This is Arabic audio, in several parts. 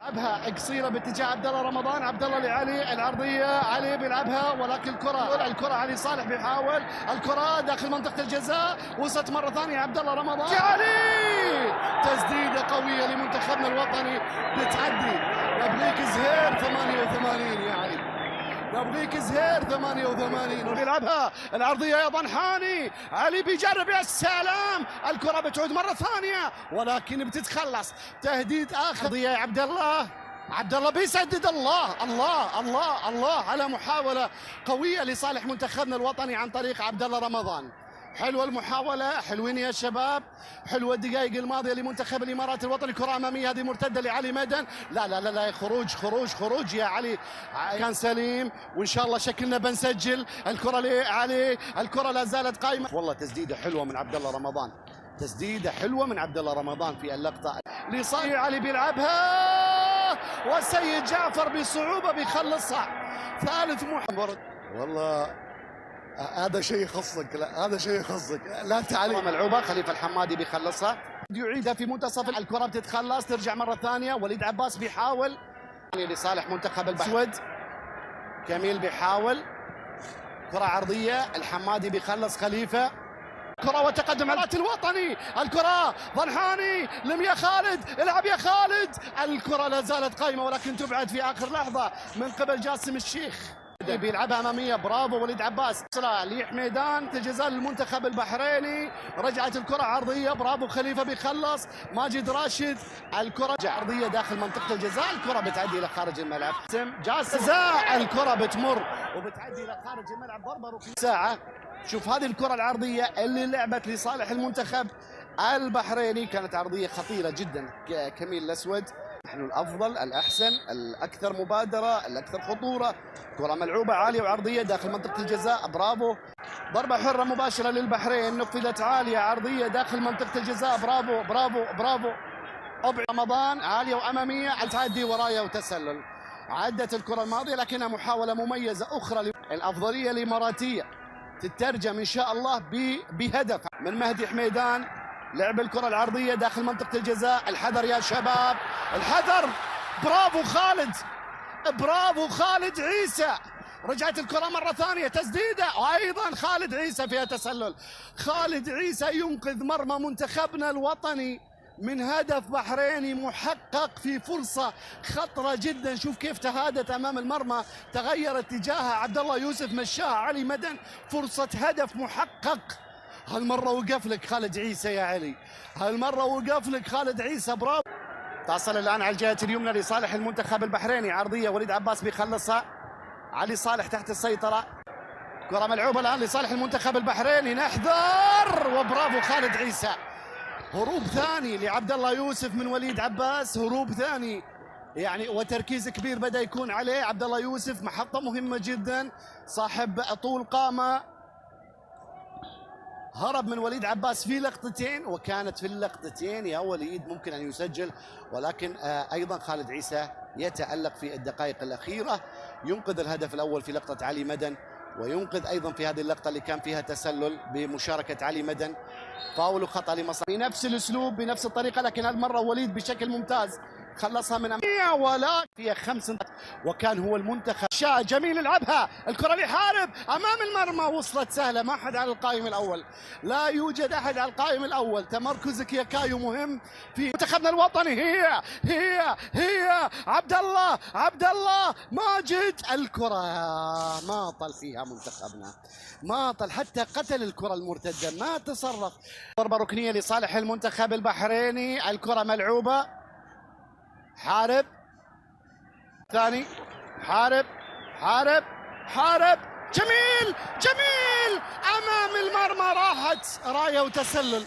لعبها قصيره باتجاه عبد الله رمضان، عبد الله لعلي، العرضيه علي بيلعبها ولكن الكره علي صالح بيحاول الكره داخل منطقه الجزاء، وصلت مره ثانيه عبد الله رمضان علي، تسديده قويه لمنتخبنا الوطني بتعدي. نبغيك زهير 88 يا علي، نبغيك زهير 88 ويلعبها العرضيه يا ضنحاني، علي بيجرب يا سلام، الكره بتعود مره ثانيه ولكن بتتخلص. تهديد اخر يا عبد الله، عبد الله بيسدد. الله الله الله الله على محاوله قويه لصالح منتخبنا الوطني عن طريق عبد الله رمضان. حلوه المحاوله، حلوين يا شباب، حلوه الدقائق الماضيه لمنتخب الامارات الوطني. كره اماميه هذه مرتده لعلي مدن، لا لا لا لا، خروج خروج خروج يا علي، كان سليم وان شاء الله شكلنا بنسجل. الكره لعلي، الكره لا زالت قائمه. والله تسديده حلوه من عبد الله رمضان، تسديده حلوه من عبد الله رمضان في اللقطه لصالح علي بيلعبها، والسيد جعفر بصعوبه بيخلصها. ثالث محمد، والله هذا شيء يخصك، لا هذا شيء يخصك، لا تعليق ملعوبه. خليفه الحمادي بيخلصها، يعيدها في منتصف الكره بتتخلص، ترجع مره ثانيه. وليد عباس بيحاول لصالح منتخب الاسود، كميل بيحاول، كره عرضيه الحمادي بيخلص. خليفه كره وتقدم على الوطني، الكره ضنحاني لم يا خالد، العب يا خالد، الكره لا زالت قائمه ولكن تبعد في اخر لحظه من قبل جاسم الشيخ. بيلعبها اماميه، برافو وليد عباس، لحميدان تجزال المنتخب البحريني. رجعت الكره عرضيه، برافو خليفه بيخلص. ماجد راشد، الكره عرضيه داخل منطقه الجزاء، الكره بتعدي الى خارج الملعب. جاسم، الكره بتمر وبتعدي الى خارج الملعب، ضربه ركنيه ساعه. شوف هذه الكره العرضيه اللي لعبت لصالح المنتخب البحريني، كانت عرضيه خطيره جدا. كميل الاسود، نحن الافضل، الاحسن، الاكثر مبادره، الاكثر خطوره. كره ملعوبه عاليه وعرضيه داخل منطقه الجزاء، برافو. ضربه حره مباشره للبحرين، نفذت عاليه عرضيه داخل منطقه الجزاء، برافو برافو برافو. رمضان عاليه واماميه، تعدي ورايا وتسلل. عدت الكره الماضيه لكنها محاوله مميزه اخرى. الافضليه الاماراتيه تترجم ان شاء الله بهدف من مهدي حميدان. لعب الكرة العرضية داخل منطقة الجزاء، الحذر يا شباب، الحذر، برافو خالد، برافو خالد عيسى. رجعت الكرة مرة ثانية، تسديدة وأيضا خالد عيسى فيها تسلل. خالد عيسى ينقذ مرمى منتخبنا الوطني من هدف بحريني محقق في فرصة خطرة جدا. شوف كيف تهادت أمام المرمى، تغير اتجاهها، عبد الله يوسف مشاها علي مدن، فرصة هدف محقق. هالمرة وقف لك خالد عيسى يا علي، هالمرة وقف لك خالد عيسى، برافو. تصل الآن على الجهة اليمنى لصالح المنتخب البحريني، عرضية وليد عباس بيخلصها، علي صالح تحت السيطرة. كرة ملعوبة الآن لصالح المنتخب البحريني، نحذر، وبرافو خالد عيسى. هروب ثاني لعبد الله يوسف من وليد عباس، هروب ثاني يعني، وتركيز كبير بدأ يكون عليه. عبد الله يوسف محطة مهمة جدا، صاحب طول قامة، هرب من وليد عباس في لقطتين، وكانت في اللقطتين يا وليد ممكن أن يسجل، ولكن أيضا خالد عيسى يتألق في الدقائق الأخيرة، ينقذ الهدف الأول في لقطة علي مدن، وينقذ أيضا في هذه اللقطة اللي كان فيها تسلل بمشاركة علي مدن. فاول وخطأ لمصر بنفس الأسلوب بنفس الطريقة، لكن هالمرة وليد بشكل ممتاز خلصها من أمامية، ولا فيها 5 وكان هو المنتخب. شاء جميل يلعبها، الكرة لحارب أمام المرمى، وصلت سهلة، ما حد على القائم الأول، لا يوجد أحد على القائم الأول. تمركزك يا كايو مهم في منتخبنا الوطني. هي عبد الله ماجد، الكرة ما طل فيها منتخبنا، ما طل، حتى قتل الكرة المرتدة، ما تصرف. ضربة ركنية لصالح المنتخب البحريني، الكرة ملعوبة، حارب ثاني، حارب جميل امام المرمى، راحت رايه وتسلل،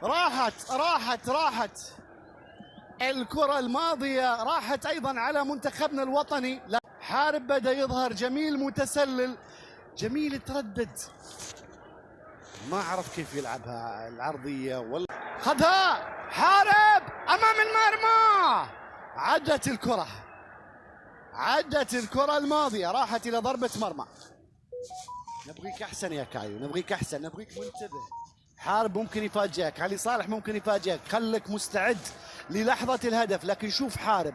راحت الكره الماضيه، راحت ايضا على منتخبنا الوطني. لا، حارب بدا يظهر، جميل متسلل، جميل تردد، ما عرف كيف يلعبها العرضيه، والله خذها حارب امام المرمى، عدت الكرة الماضية، راحت إلى ضربة مرمى. نبغيك أحسن يا كايو، نبغيك أحسن، نبغيك منتبه. حارب ممكن يفاجئك، علي صالح ممكن يفاجئك، خلك مستعد للحظة الهدف. لكن شوف حارب،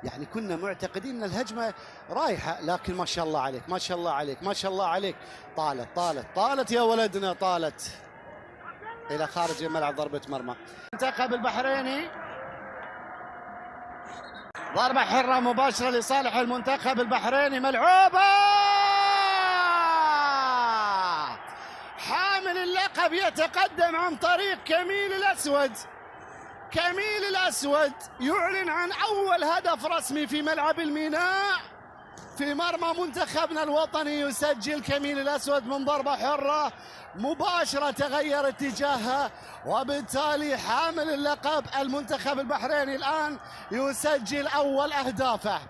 يعني كنا معتقدين ان الهجمة رايحة، لكن ما شاء الله عليك، ما شاء الله عليك، ما شاء الله عليك. طالت طالت طالت يا ولدنا، طالت الى خارج الملعب، ضربة مرمى. المنتخب البحريني، ضربة حرة مباشرة لصالح المنتخب البحريني، ملعوبة. حامل اللقب يتقدم عن طريق كميل الأسود. كميل الأسود يعلن عن أول هدف رسمي في ملعب الميناء في مرمى منتخبنا الوطني. يسجل كميل الأسود من ضربة حرة مباشرة تغير اتجاهها، وبالتالي حامل اللقب المنتخب البحريني الآن يسجل أول أهدافه.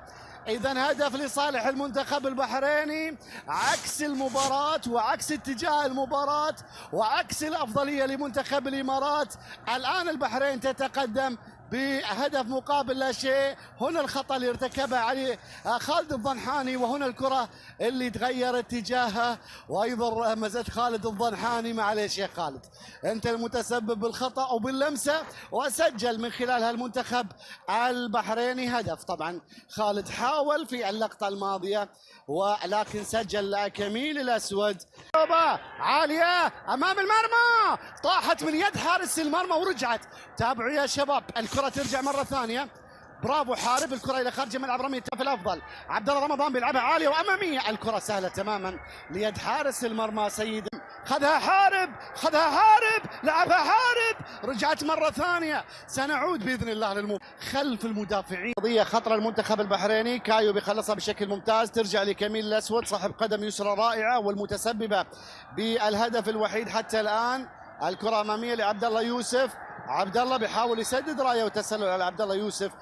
إذا هدف لصالح المنتخب البحريني، عكس المباراة وعكس اتجاه المباراة وعكس الأفضلية لمنتخب الإمارات. الآن البحرين تتقدم بهدف مقابل لا شيء. هنا الخطأ اللي ارتكبه علي خالد الضنحاني، وهنا الكرة اللي تغير اتجاهها، وايضا مزت خالد الضنحاني. معليش يا خالد، انت المتسبب بالخطأ وباللمسة، وسجل من خلالها المنتخب البحريني هدف. طبعا خالد حاول في اللقطة الماضية ولكن سجل كميل الأسود. عالية أمام المرمى، طاحت من يد حارس المرمى ورجعت. تابعوا يا شباب، الكرة ترجع مرة ثانية. برافو حارب، الكرة إلى خارج ملعب رمي التف الأفضل. عبد الله رمضان بيلعبها عالية وأمامية، الكرة سهلة تماما ليد حارس المرمى سيد. خذها حارب، خذها حارب، لعبها حارب، رجعت مرة ثانية. سنعود بإذن الله خلف المدافعين. قضية خطرة المنتخب البحريني، كايو بيخلصها بشكل ممتاز، ترجع لكميل الأسود صاحب قدم يسرى رائعة والمتسببة بالهدف الوحيد حتى الآن. الكرة أمامية لعبد الله يوسف، عبد الله بيحاول يسدد رايه وتسلل على عبد الله يوسف.